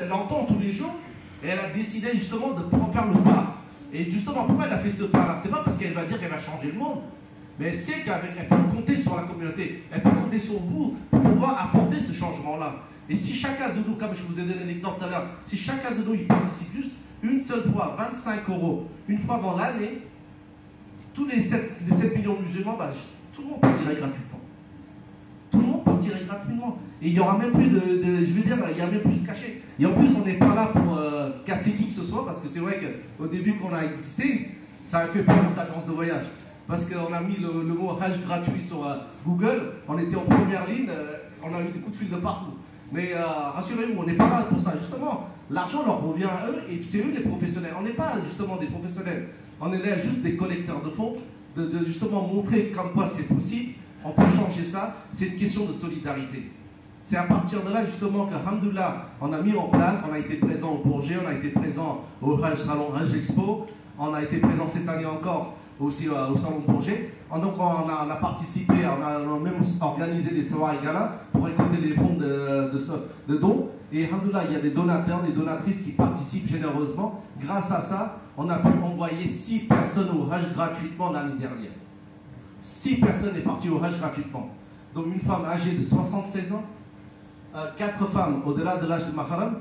elle l'entend tous les jours, et elle a décidé justement de faire le pas. Et justement, pourquoi elle a fait ce pas-là? C'est pas parce qu'elle va dire qu'elle va changer le monde, mais elle sait qu'elle peut compter sur la communauté, elle peut compter sur vous pour pouvoir apporter ce changement-là. Et si chacun de nous, comme je vous ai donné l'exemple tout à l'heure, si chacun de nous il participe juste une seule fois, 25 €, une fois dans l'année, tous les 7 millions de musulmans, bah, tout le monde partirait gratuitement. Tout le monde partirait gratuitement. Et il n'y aura même plus je veux dire, il n'y a même plus de se cacher. Et en plus, on n'est pas là pour casser qui que ce soit, parce que c'est vrai qu'au début qu'on a existé, ça a fait peur aux agences de voyage. Parce qu'on a mis le mot Hajj gratuit sur Google, on était en première ligne, on a eu des coups de fil de partout. Mais rassurez-vous, on n'est pas là pour ça. Justement, l'argent leur revient à eux, et c'est eux les professionnels. On n'est pas justement des professionnels, on est là juste des collecteurs de fonds, de justement montrer comme quoi c'est possible, on peut changer ça, c'est une question de solidarité. C'est à partir de là justement qu'alhamdoulilah, on a mis en place, on a été présent au Bourget, on a été présent au Hajj Salon Hajj Expo, on a été présent cette année encore aussi au Salon de Bourget. Donc on a participé, on a même organisé des soirées gala pour récolter les fonds de dons. Et alhamdoulilah, il y a des donateurs, des donatrices qui participent généreusement. Grâce à ça, on a pu envoyer 6 personnes au Hajj gratuitement l'année dernière. 6 personnes sont parties au Hajj gratuitement. Donc une femme âgée de 76 ans, 4 femmes au-delà de l'âge de Mahram.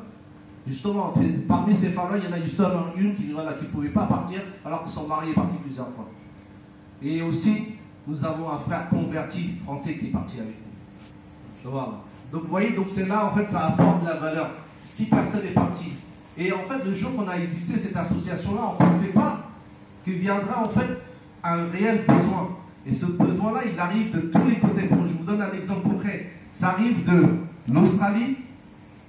Justement, parmi ces femmes-là, il y en a justement une qui ne pouvait pas partir alors que son mari est parti plusieurs fois. Et aussi, nous avons un frère converti français qui est parti avec nous. Voilà. Donc vous voyez, donc c'est là, en fait, ça apporte de la valeur. 6 personnes sont parties. Et en fait, le jour qu'on a existé cette association-là, on ne pensait pas qu'il viendra en fait un réel besoin. Et ce besoin-là, il arrive de tous les côtés. Bon, je vous donne un exemple concret. Ça arrive de l'Australie.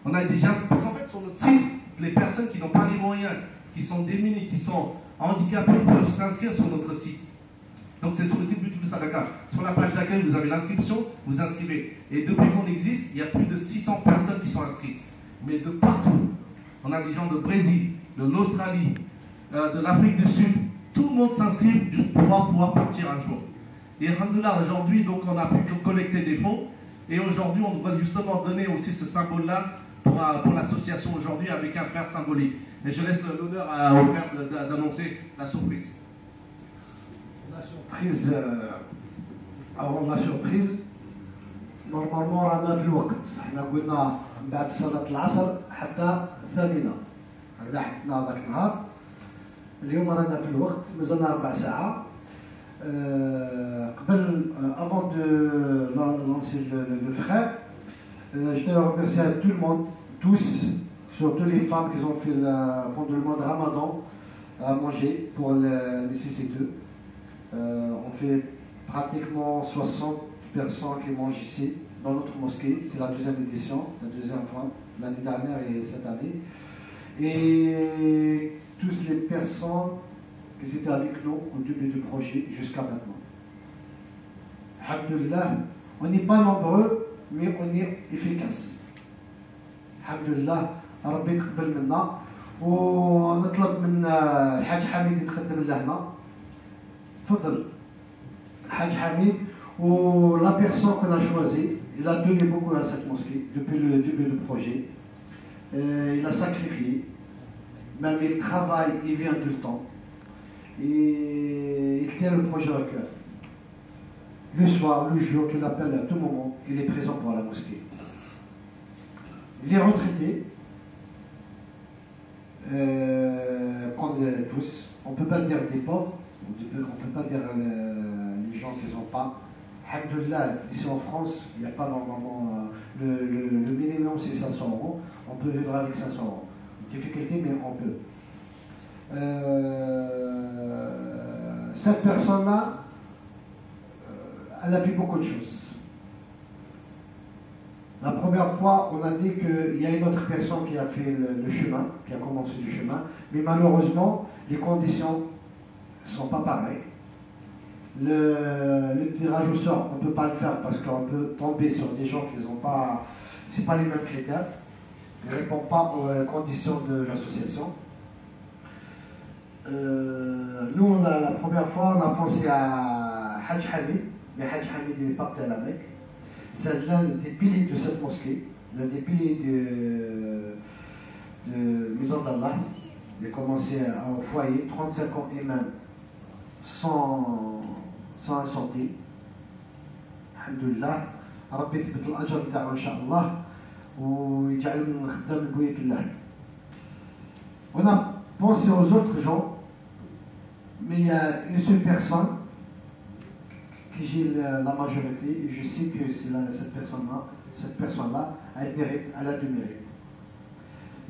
On a déjà, parce qu'en fait, sur notre site, les personnes qui n'ont pas les moyens, qui sont démunies, qui sont handicapées, peuvent s'inscrire sur notre site. Donc c'est sur le site Butulu Sadaka. Sur la page d'accueil, vous avez l'inscription, vous inscrivez. Et depuis qu'on existe, il y a plus de 600 personnes qui sont inscrites. Mais de partout. On a des gens de Brésil, de l'Australie, de l'Afrique du Sud. Tout le monde s'inscrit juste pour pouvoir partir un jour. Et alhamdoulilah, aujourd'hui, donc, on a pu collecter des fonds. Et aujourd'hui, on doit justement donner aussi ce symbole-là pour l'association aujourd'hui avec un frère symbolique. Et je laisse l'honneur au frère d'annoncer la surprise. La surprise, avant la surprise, normalement رانا في الوقت، احنا قلنا بعد صلاة العصر حتى الثامنة، هكذا حددنا ذاك النهار. اليوم رانا في الوقت، مازلنا 4 ساعات. قبل avant de lancer le frère, je tiens à remercier à tout le monde, tous, surtout les femmes qui ont fait pendant le mois de Ramadan à manger pour les CC2. On fait pratiquement 60 personnes qui mangent ici dans notre mosquée. C'est la 2e édition, la 2e fois, l'année dernière et cette année. Et toutes les personnes qui étaient avec nous au début du projet jusqu'à maintenant. Alhamdulillah, on n'est pas nombreux, mais on est efficace. Alhamdulillah, ربي يتقبل منا ونطلب من الحاج حميد يتقدم لهنا. تفضل الحاج حميد. Ou la personne qu'on a choisie, il a donné beaucoup à cette mosquée depuis le début du projet. Il a sacrifié, même il travaille, il vient tout le temps. Et il tient le projet à cœur. Le soir, le jour, tu l'appelles à tout moment, il est présent pour la mosquée. Il est retraité, comme tous. On ne peut pas dire des pauvres, on ne peut pas dire les gens qui n'ont pas. Alhamdulillah, ici en France, il n'y a pas normalement. Le minimum c'est 500 €. On peut vivre avec 500 €. Difficulté, mais on peut. Cette personne-là, elle a fait beaucoup de choses. La première fois, on a dit qu'il y a une autre personne qui a fait le chemin, qui a commencé le chemin, mais malheureusement, les conditions ne sont pas pareilles. Le tirage au sort, on ne peut pas le faire parce qu'on peut tomber sur des gens qui n'ont pas. Ce n'est pas les mêmes critères. Ils ne répondent pas aux conditions de l'association. Nous, la première fois, on a pensé à Hajj Hamid, mais Hajj Hamid est parti à la Mecque. C'est l'un des piliers de cette mosquée, l'un des piliers maison d'Allah. J'ai commencé au foyer, 35 ans imam, sans un centime. Alhamdulillah. ربي يثبت الأجر بتاعه إن شاء الله ويجعله من خدام بوية الله. On a pensé aux autres gens, mais il y a une seule personne qui j'ai la majorité et je sais que c'est cette personne-là, elle mérite, elle a du mérite.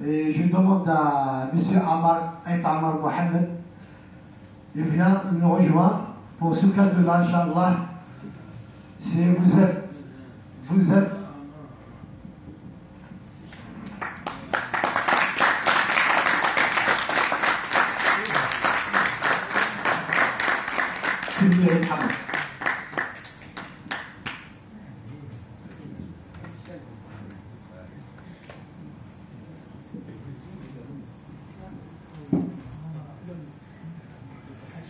Et je demande à M. Amar Mohamed, il vient nous rejoindre pour ce cadre-là, Inch'Allah. Si vous êtes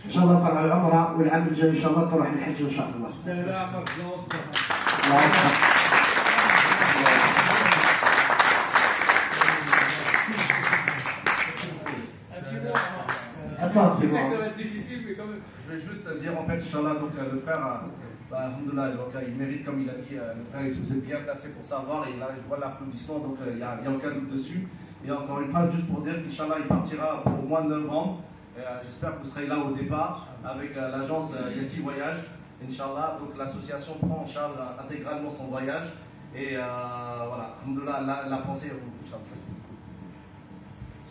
إن شاء الله طلع العمرة والعام الجاي إن شاء الله تروح الحج إن شاء الله. Je sais que ça va être difficile, mais quand même. Je vais juste dire en fait, Inch'Allah, donc le frère, alhamdoulilah, donc il mérite, comme il a dit, le frère, vous êtes bien placé pour savoir, et là je vois l'applaudissement, donc il n'y a aucun doute dessus. Et encore une fois, juste pour dire qu'Inch'Allah, il partira au mois de novembre. J'espère que vous serez là au départ avec l'agence Yati Voyage, Inch'Allah. Donc l'association prend en charge intégralement son voyage. Et voilà, alhamdoulilah, la pensée à vous, Inch'Allah.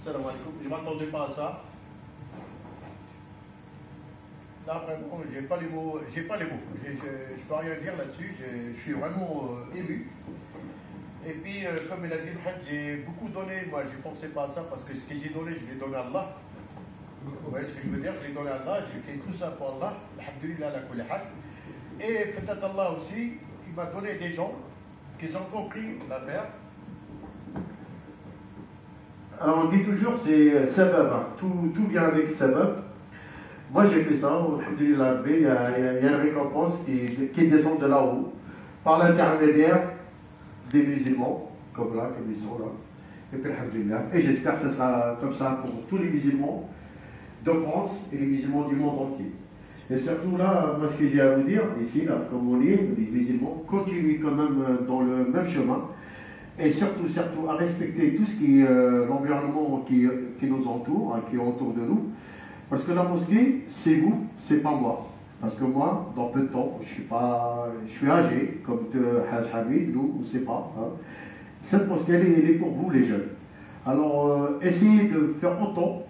Salam alaikum. Je ne m'attendais pas à ça. Là, vraiment, je n'ai pas les mots. Je ne peux rien dire là-dessus. Je suis vraiment ému. Et puis, comme il a dit, j'ai beaucoup donné. Moi, je ne pensais pas à ça parce que ce que j'ai donné, je l'ai donné à Allah. Vous voyez ce que je veux dire? Je l'ai donné à Allah. J'ai fait tout ça pour Allah. Alhamdulillah, la kulli hal. Et peut-être Allah aussi, il m'a donné des gens qui ont compris l'affaire. Alors, on dit toujours, c'est sabab. Hein. Tout vient avec sabab. Moi, j'ai fait ça, alhamdulillah, il y a une récompense qui descend de là-haut, par l'intermédiaire des musulmans, comme ils sont là. Et puis, alhamdulillah. Et j'espère que ce sera comme ça pour tous les musulmans de France et les musulmans du monde entier. Et surtout là, moi, ce que j'ai à vous dire, ici, là, comme on dit, les musulmans continuent quand même dans le même chemin. Et surtout, à respecter tout ce qui est l'environnement qui nous entoure, hein, qui est autour de nous. Parce que la mosquée, c'est vous, c'est pas moi. Parce que moi, dans peu de temps, je suis âgé, comme Haj Hamid, nous, on ne sait pas. Hein. Cette mosquée, elle est pour vous, les jeunes. Alors, essayez de faire autant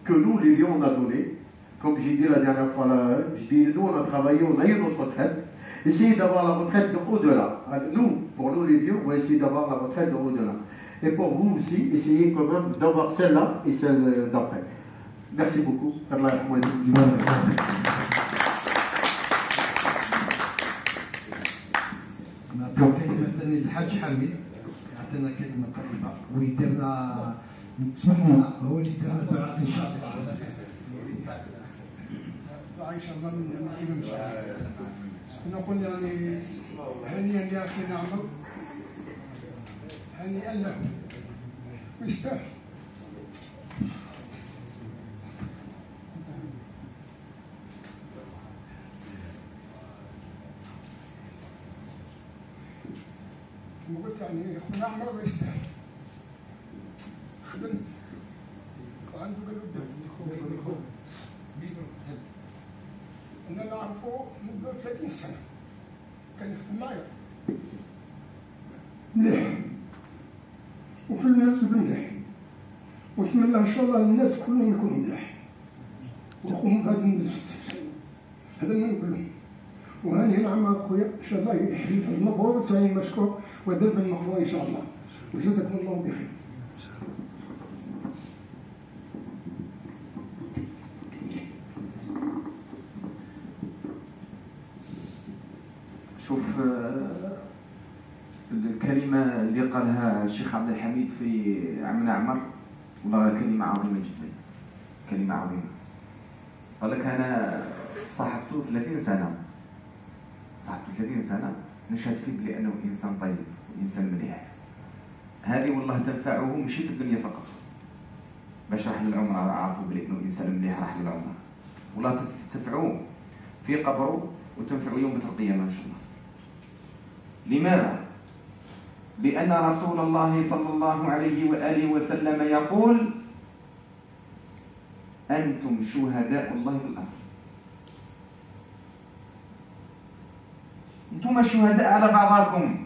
que nous, les vieux, on a donné. Comme j'ai dit la dernière fois, là, je dis, nous, on a travaillé, on a eu notre retraite. Essayez d'avoir la retraite de au-delà. Nous, pour nous, les vieux, on va essayer d'avoir la retraite de au-delà. Et pour vous aussi, essayez quand même d'avoir celle-là et celle d'après. Merci beaucoup. Allah نعطيو كلمة ثانية للحاج حميد يعطينا كلمة طيبة ويدير لنا تسمح لنا هو اللي يدير الدعاء إن شاء الله. الدعاء إن شاء الله من الإمام الشافعي. نقول يعني هنيئا لأخينا عمر هنيئا له ويستاهل. قلت يعني خونا عمر ما يستاهل خدم وعنده قلب انا نعرفه منذ 30 سنه كان يخدم معايا مليح وفي الناس مليح ونتمنى ان شاء الله الناس كلهم يكونوا مليح ويقوموا بهذا الناس هذا ما نقول لهم وهاني نعم اخويا ان شاء الله يحييك المبروك وسعيد مشكور ودرب المغفور ان شاء الله وجزاكم الله بخير. شوف الكلمة اللي قالها الشيخ عبد الحميد في عمنا عمر والله كلمة عظيمة جدا، كلمة عظيمة. قال لك أنا صاحبته 30 سنة نشهد فيه بلي أنه إنسان طيب وإنسان مليح. هذه والله تنفعه ماشي في الدنيا فقط، باش راح للعمره عارفوا بلي انه الانسان مليح راح للعمره، ولا تنفعوه في قبره وتنفعوا يوم القيامه ان شاء الله. لماذا؟ لأن رسول الله صلى الله عليه وآله وسلم يقول: أنتم شهداء الله في الأرض. أنتم شهداء على بعضكم.